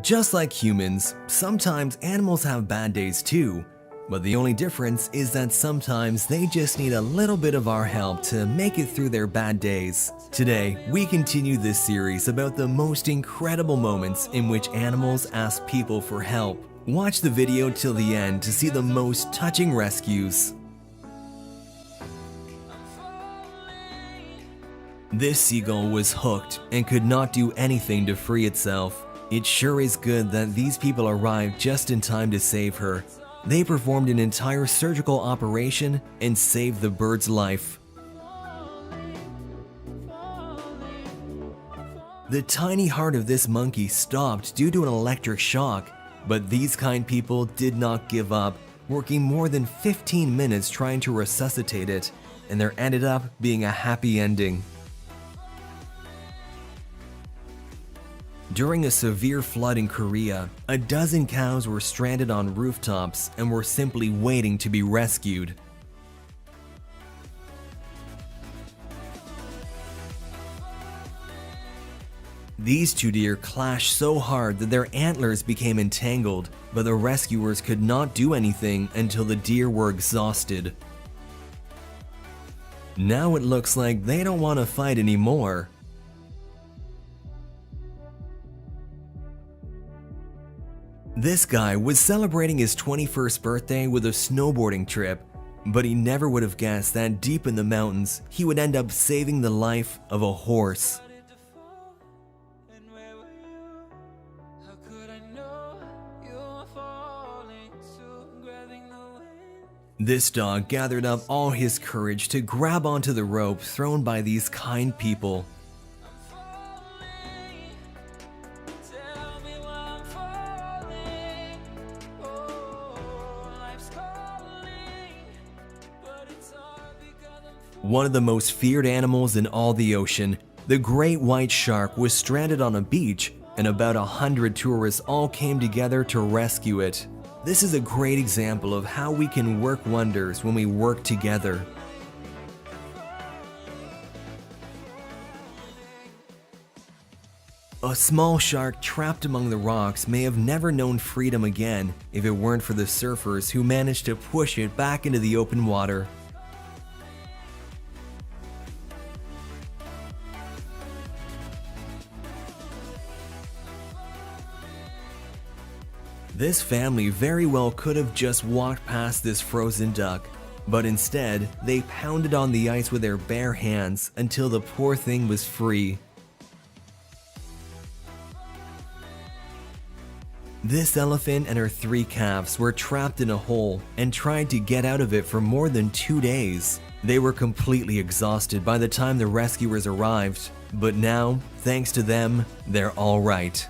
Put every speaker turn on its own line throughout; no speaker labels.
Just like humans, sometimes animals have bad days too, but the only difference is that sometimes they just need a little bit of our help to make it through their bad days. Today, we continue this series about the most incredible moments in which animals ask people for help. Watch the video till the end to see the most touching rescues. This seagull was hooked and could not do anything to free itself. It sure is good that these people arrived just in time to save her. They performed an entire surgical operation and saved the bird's life. The tiny heart of this monkey stopped due to an electric shock, but these kind people did not give up, working more than 15 minutes trying to resuscitate it, and there ended up being a happy ending. During a severe flood in Korea, a dozen cows were stranded on rooftops and were simply waiting to be rescued. These two deer clashed so hard that their antlers became entangled, but the rescuers could not do anything until the deer were exhausted. Now it looks like they don't want to fight anymore. This guy was celebrating his 21st birthday with a snowboarding trip, but he never would have guessed that deep in the mountains, he would end up saving the life of a horse. This dog gathered up all his courage to grab onto the rope thrown by these kind people. One of the most feared animals in all the ocean, the great white shark was stranded on a beach, and about 100 tourists all came together to rescue it. This is a great example of how we can work wonders when we work together. A small shark trapped among the rocks may have never known freedom again if it weren't for the surfers who managed to push it back into the open water. This family very well could have just walked past this frozen duck, but instead, they pounded on the ice with their bare hands until the poor thing was free. This elephant and her 3 calves were trapped in a hole and tried to get out of it for more than 2 days. They were completely exhausted by the time the rescuers arrived, but now, thanks to them, they're all right.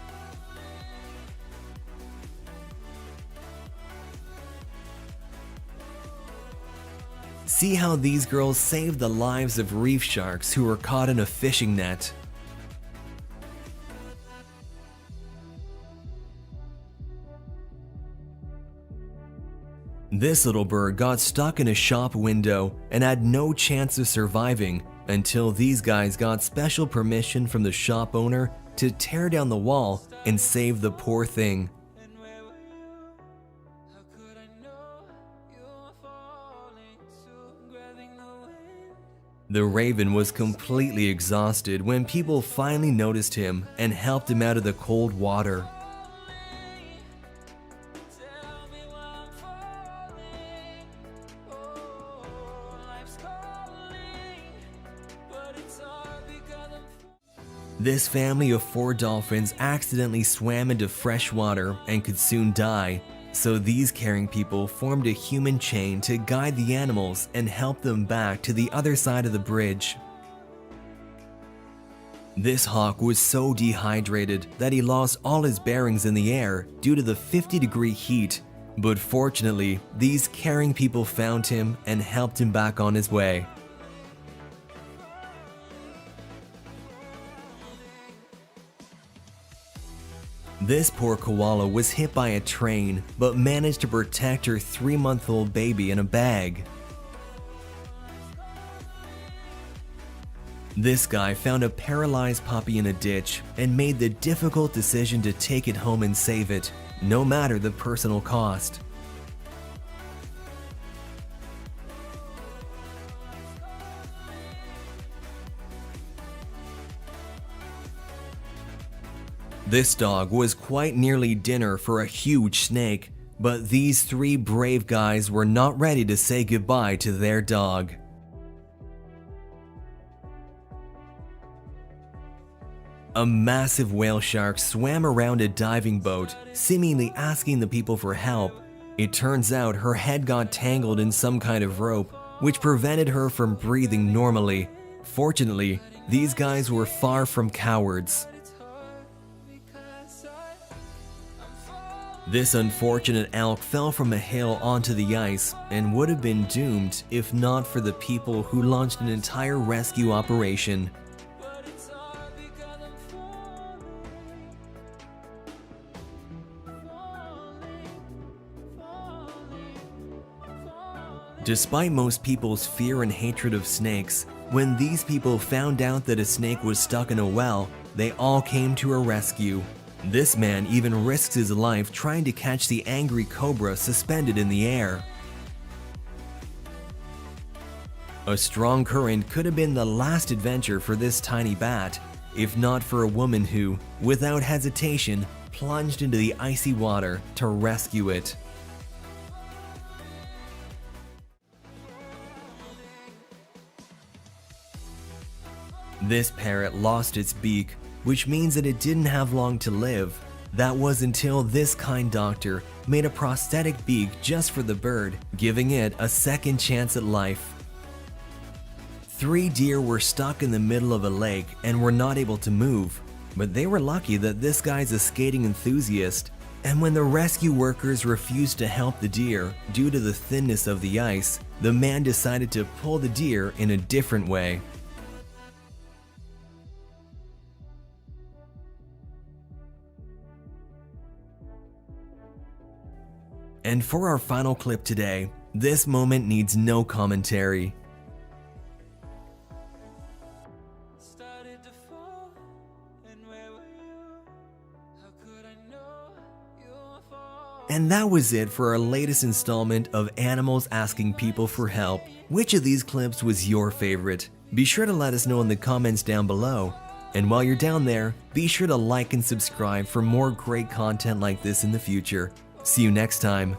See how these girls saved the lives of reef sharks who were caught in a fishing net. This little bird got stuck in a shop window and had no chance of surviving until these guys got special permission from the shop owner to tear down the wall and save the poor thing. The raven was completely exhausted when people finally noticed him and helped him out of the cold water. This family of 4 dolphins accidentally swam into fresh water and could soon die, so these caring people formed a human chain to guide the animals and help them back to the other side of the bridge. This hawk was so dehydrated that he lost all his bearings in the air due to the 50-degree heat, but fortunately, these caring people found him and helped him back on his way. This poor koala was hit by a train, but managed to protect her 3-month-old baby in a bag. This guy found a paralyzed puppy in a ditch and made the difficult decision to take it home and save it, no matter the personal cost. This dog was quite nearly dinner for a huge snake, but these three brave guys were not ready to say goodbye to their dog. A massive whale shark swam around a diving boat, seemingly asking the people for help. It turns out her head got tangled in some kind of rope, which prevented her from breathing normally. Fortunately, these guys were far from cowards. This unfortunate elk fell from a hill onto the ice and would have been doomed if not for the people who launched an entire rescue operation. Despite most people's fear and hatred of snakes, when these people found out that a snake was stuck in a well, they all came to her rescue. This man even risks his life trying to catch the angry cobra suspended in the air. A strong current could have been the last adventure for this tiny bat, if not for a woman who, without hesitation, plunged into the icy water to rescue it. This parrot lost its beak, which means that it didn't have long to live. That was until this kind doctor made a prosthetic beak just for the bird, giving it a second chance at life. 3 deer were stuck in the middle of a lake and were not able to move, but they were lucky that this guy's a skating enthusiast, and when the rescue workers refused to help the deer due to the thinness of the ice, the man decided to pull the deer in a different way. And for our final clip today, this moment needs no commentary. And that was it for our latest installment of Animals Asking People for Help. Which of these clips was your favorite? Be sure to let us know in the comments down below. And while you're down there, be sure to like and subscribe for more great content like this in the future. See you next time.